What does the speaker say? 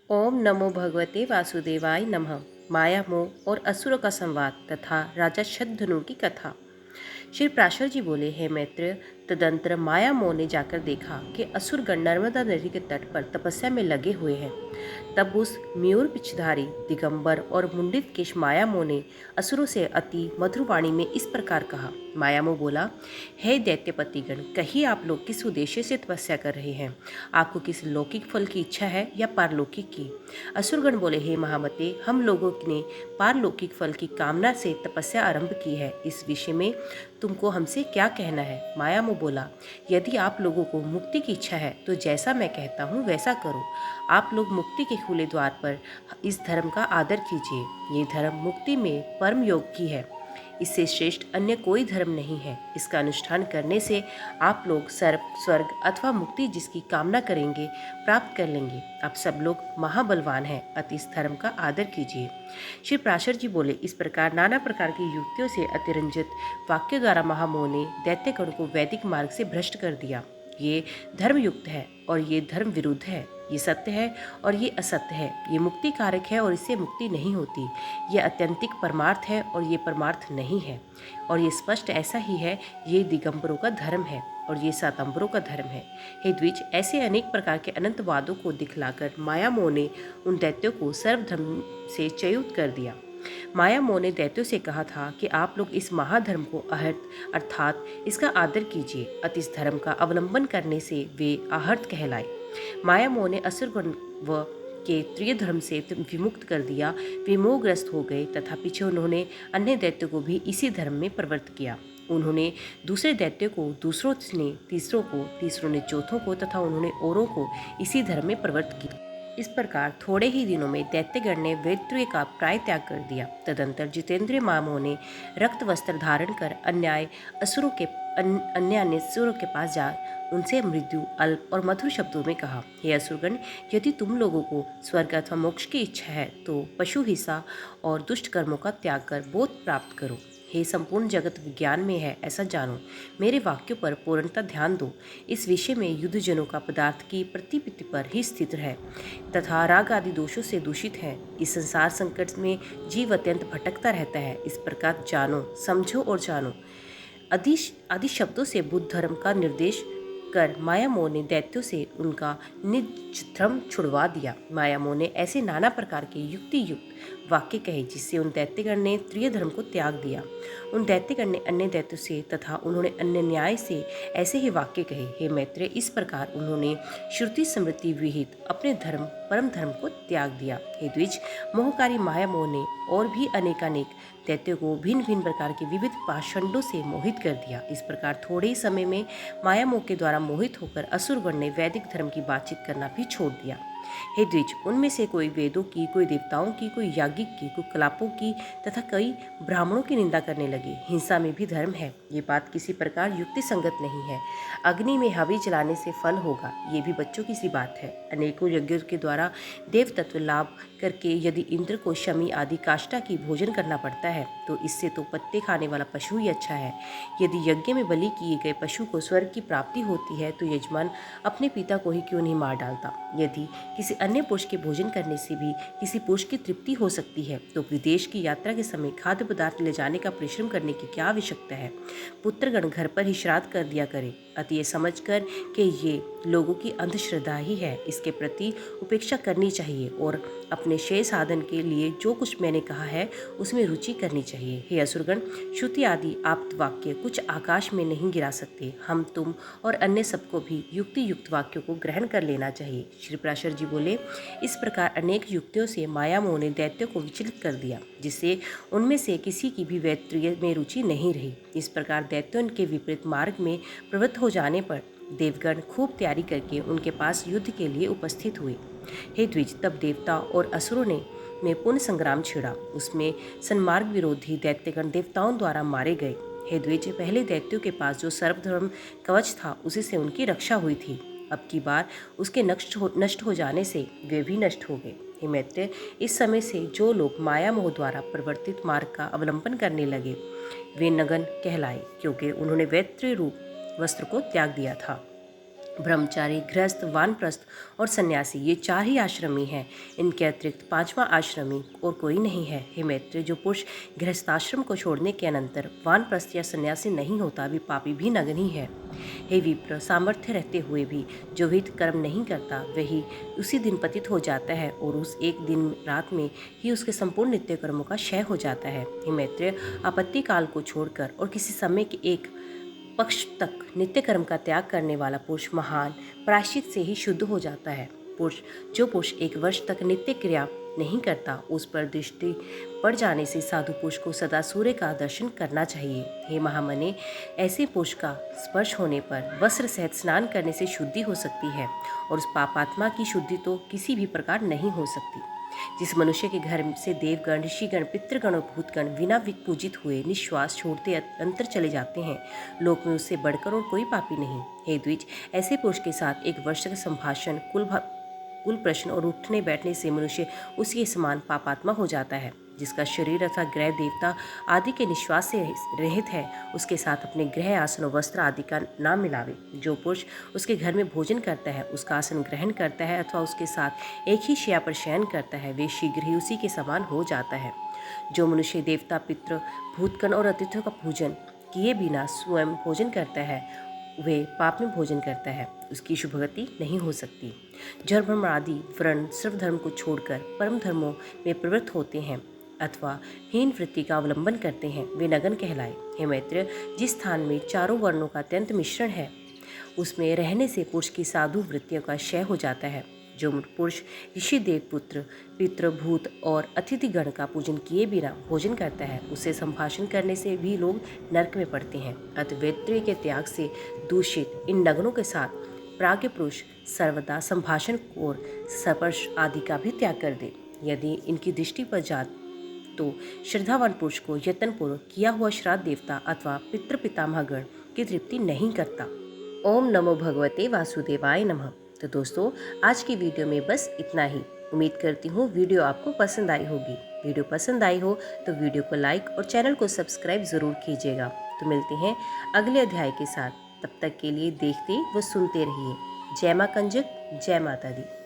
ओम नमो भगवते वासुदेवाय नमः। माया मोह और असुरों का संवाद तथा राजा शतधनु की कथा। श्री प्राशर जी बोले, हे मैत्र, तदंतर माया मोह ने जाकर देखा कि असुरगण नर्मदा नदी के तट पर तपस्या में लगे हुए हैं। तब उस मयूर पिछधारी दिगंबर और मुंडित केश माया मोह ने असुरों से अति मधुर वाणी में इस प्रकार कहा। माया मोह बोला, हे दैत्यपतिगण, कहिए आप लोग किस उद्देश्य से तपस्या कर रहे हैं? आपको किस लौकिक फल की इच्छा है या पारलौकिक की? असुरगण बोले, हे महामते, हम लोगों ने पारलौकिक फल की कामना से तपस्या आरंभ की है। इस विषय में तुमको हमसे क्या कहना है? माया मोह बोला, यदि आप लोगों को मुक्ति की इच्छा है तो जैसा मैं कहता हूँ वैसा करो। आप लोग मुक्ति के खुले द्वार पर इस धर्म का आदर कीजिए। ये धर्म मुक्ति में परम योग की है। इससे श्रेष्ठ अन्य कोई धर्म नहीं है। इसका अनुष्ठान करने से आप लोग स्वर्ग अथवा मुक्ति जिसकी कामना करेंगे प्राप्त कर लेंगे। आप सब लोग महाबलवान हैं, अति इस धर्म का आदर कीजिए। श्री प्राशर जी बोले, इस प्रकार नाना प्रकार की युक्तियों से अतिरंजित वाक्यों द्वारा महामोह ने दैत्यगण को वैदिक मार्ग से भ्रष्ट कर दिया। ये धर्म युक्त है और ये धर्म विरुद्ध है। ये सत्य है और ये असत्य है। ये मुक्ति कारक है और इससे मुक्ति नहीं होती। ये अत्यंतिक परमार्थ है और ये परमार्थ नहीं है। और ये स्पष्ट ऐसा ही है। ये दिगंबरों का धर्म है और ये सातंबरों का धर्म है। हे द्विज, ऐसे अनेक प्रकार के अनंत वादों को दिखलाकर माया मोह ने उन दैत्यों को सर्वधर्म से च्युत कर दिया। माया मोह ने दैत्यों से कहा था कि आप लोग इस महाधर्म को अहर्त अर्थात इसका आदर कीजिए। अति इस धर्म का अवलंबन करने से वे आहर्त कहलाए। माया मोह ने असुरगण व के त्रिय धर्म से विमुक्त कर दिया। वे मोहग्रस्त हो गए तथा पीछे उन्होंने अन्य दैत्यों को भी इसी धर्म में प्रवृत्त किया। उन्होंने दूसरे दैत्यों को, दूसरों ने तीसरों को, तीसरों ने चौथों को तथा उन्होंने औरों को इसी धर्म में प्रवृत्त किया। इस प्रकार थोड़े ही दिनों में दैत्यगण ने वेत्रुय का प्राय त्याग कर दिया। तदंतर जितेंद्रिय मामों ने रक्त वस्त्र धारण कर अन्य असुरों के पास जा उनसे मृदु, अल्प और मधुर शब्दों में कहा, हे असुरगण, यदि तुम लोगों को स्वर्ग अथवा मोक्ष की इच्छा है तो पशु हिंसा और दुष्ट कर्मों का त्याग कर बोध प्राप्त करो। हे संपूर्ण जगत विज्ञान में है ऐसा जानो। मेरे वाक्यों पर पूर्णतः ध्यान दो। इस विषय में युद्धजनों का पदार्थ की प्रतिपत्ति पर ही स्थित है तथा राग आदि दोषों से दूषित है। इस संसार संकट में जीव अत्यंत भटकता रहता है। इस प्रकार जानो, समझो और जानो। आदि शब्दों से बुद्ध धर्म का निर्देश कर माया मोह ने दैत्यों से उनका निज धर्म छुड़वा दिया। माया मोह ने ऐसे नाना प्रकार के युक्ति युक्त वाक्य कहे जिससे उन दैत्यगण ने त्रिय धर्म को त्याग दिया। उन दैत्यगण ने अन्य दैत्यों से तथा उन्होंने अन्य न्याय से ऐसे ही वाक्य कहे। हे मैत्रेय, इस प्रकार उन्होंने श्रुति स्मृति विहित अपने धर्म परम धर्म को त्याग दिया। हे द्विज, मोहकारी माया मोह ने और भी अनेकानेक दैत्यों को भिन्न भिन्न प्रकार के विविध पाषंडों से मोहित कर दिया। इस प्रकार थोड़े ही समय में माया मोह के द्वारा मोहित होकर असुरगण ने वैदिक धर्म की बातचीत करना भी छोड़ दिया। हे द्विज, उनमें से कोई वेदों की, कोई देवताओं की, कोई याज्ञिक की, कोई कलापों की तथा कई ब्राह्मणों की निंदा करने लगे। हिंसा में भी धर्म है, ये बात किसी प्रकार युक्ति संगत नहीं है। अग्नि में हवि जलाने से फल होगा, ये भी बच्चों की सी बात है। अनेकों यज्ञों के द्वारा देव तत्व लाभ करके यदि इंद्र को शमी आदि काष्ठा की भोजन करना पड़ता है तो इससे तो पत्ते खाने वाला पशु ही अच्छा है। यदि यज्ञ में बलि किए गए पशु को स्वर्ग की प्राप्ति होती है तो यजमान अपने पिता को ही क्यों नहीं मार डालता? यदि किसी अन्य पुरुष के भोजन करने से भी किसी पुरुष की तृप्ति हो सकती है तो विदेश की यात्रा के समय खाद्य पदार्थ ले जाने का परिश्रम करने की क्या आवश्यकता है? पुत्रगण घर पर ही श्राद्ध कर दिया करे। अतः ये समझकर कि ये लोगों की अंधश्रद्धा ही है, इसके प्रति उपेक्षा करनी चाहिए और अपने शेष साधन के लिए जो कुछ मैंने कहा है उसमें रुचि करनी चाहिए। हे असुरगण, श्रुति आदि आप्त वाक्य कुछ आकाश में नहीं गिरा सकते। हम, तुम और अन्य सबको भी युक्ति युक्त वाक्यों को ग्रहण कर लेना चाहिए। श्री प्राशर जी बोले, इस प्रकार अनेक युक्तियों से माया मोह ने दैत्यों को विचलित कर दिया जिससे उनमें से किसी की भी वैत्रिय में रुचि नहीं रही। इस प्रकार दैत्यों के विपरीत मार्ग में प्रवृत्त हो जाने पर देवगण खूब तैयारी करके उनके पास युद्ध के लिए उपस्थित हुए। हे द्विज, तब देवता और असुरों में पुण्य संग्राम छिड़ा। उसमें सन्मार्ग विरोधी दैत्यगण देवताओं द्वारा मारे गए। हे द्विज, पहले दैत्यों के पास जो सर्वधर्म कवच था उसी से उनकी रक्षा हुई थी। अब की बार उसके नष्ट हो जाने से वे भी नष्ट हो गए। हे मैत्रेय, इस समय से जो लोग माया मोह द्वारा प्रवर्तित मार्ग का अवलंबन करने लगे वे नगन कहलाए, क्योंकि उन्होंने वैत्रिय रूप वस्त्र को त्याग दिया था। ब्रह्मचारी, गृहस्थ, वानप्रस्थ और सन्यासी, ये 4 ही आश्रमी हैं। इनके अतिरिक्त 5वां आश्रमी और कोई नहीं है। हे मैत्रेय, जो पुरुष गृहस्थाश्रम को छोड़ने के अनंतर वानप्रस्थ या सन्यासी नहीं होता, भी पापी भी नग्न ही है। हे विप्र, सामर्थ्य रहते हुए भी जो विहित कर्म नहीं करता, वही उसी दिन पतित हो जाता है और उस एक दिन रात में ही उसके संपूर्ण नित्य कर्मों का क्षय हो जाता है। हे मैत्रेय, आपत्ति काल को छोड़कर और किसी समय के एक पक्ष तक नित्य कर्म का त्याग करने वाला पुरुष महान प्रायश्चित से ही शुद्ध हो जाता है। जो पुरुष 1 वर्ष तक नित्य क्रिया नहीं करता, उस पर दृष्टि पड़ जाने से साधु पुरुष को सदा सूर्य का दर्शन करना चाहिए। हे महामने, ऐसे पुरुष का स्पर्श होने पर वस्त्र सहित स्नान करने से शुद्धि हो सकती है और उस पापात्मा की शुद्धि तो किसी भी प्रकार नहीं हो सकती। जिस मनुष्य के घर से देवगण, ऋषिगण, पितृगण और भूतगण बिना पूजित हुए निश्वास छोड़ते अंतर चले जाते हैं, लोक में उससे बढ़कर और कोई पापी नहीं। हे द्विज, ऐसे पुरुष के साथ 1 वर्ष का संभाषण, कुल प्रश्न और उठने बैठने से मनुष्य उसी के समान पापात्मा हो जाता है। जिसका शरीर अथवा ग्रह देवता आदि के निश्वास से रहित है, उसके साथ अपने गृह, आसन और वस्त्र आदि का नाम मिलावे। जो पुरुष उसके घर में भोजन करता है, उसका आसन ग्रहण करता है अथवा उसके साथ एक ही शैया पर शयन करता है, वे शीघ्र ही उसी के समान हो जाता है। जो मनुष्य देवता, पितृ, भूतगण और अतिथियों का पूजन किए बिना स्वयं भोजन करता है, वे पाप में भोजन करता है, उसकी शुभगति नहीं हो सकती। जड़ ब्रह्म आदि वर्ण सर्वधर्म को छोड़कर परम धर्मों में प्रवृत्त होते हैं अथवा हीन वृत्ति का अवलंबन करते हैं, वे नग्न कहलाए। हे मैत्रेय, जिस स्थान में चारों वर्णों का अत्यंत मिश्रण है, उसमें रहने से पुरुष की साधु वृत्तियों का क्षय हो जाता है। जो पुरुष ऋषि, देवपुत्र, पितृ, भूत और अतिथिगण का पूजन किए बिना भोजन करता है, उससे संभाषण करने से भी लोग नरक में पड़ते हैं। अतः वेत्रेय के त्याग से दूषित इन नग्नों के साथ प्राज्ञ पुरुष सर्वदा संभाषण और स्पर्श आदि का भी त्याग कर दे। यदि इनकी दृष्टि पर जात तो श्रद्धावान पुरुष को यत्नपूर्वक किया हुआ श्राद्ध देवता अथवा पितृ पितामहगण की तृप्ति नहीं करता। ओम नमो भगवते वासुदेवाय नमः। तो दोस्तों, आज की वीडियो में बस इतना ही। उम्मीद करती हूँ वीडियो आपको पसंद आई होगी। वीडियो पसंद आई हो तो वीडियो को लाइक और चैनल को सब्सक्राइब ज़रूर कीजिएगा। तो मिलते हैं अगले अध्याय के साथ। तब तक के लिए देखते व सुनते रहिए। जय माँ कंजक, जय माता दी।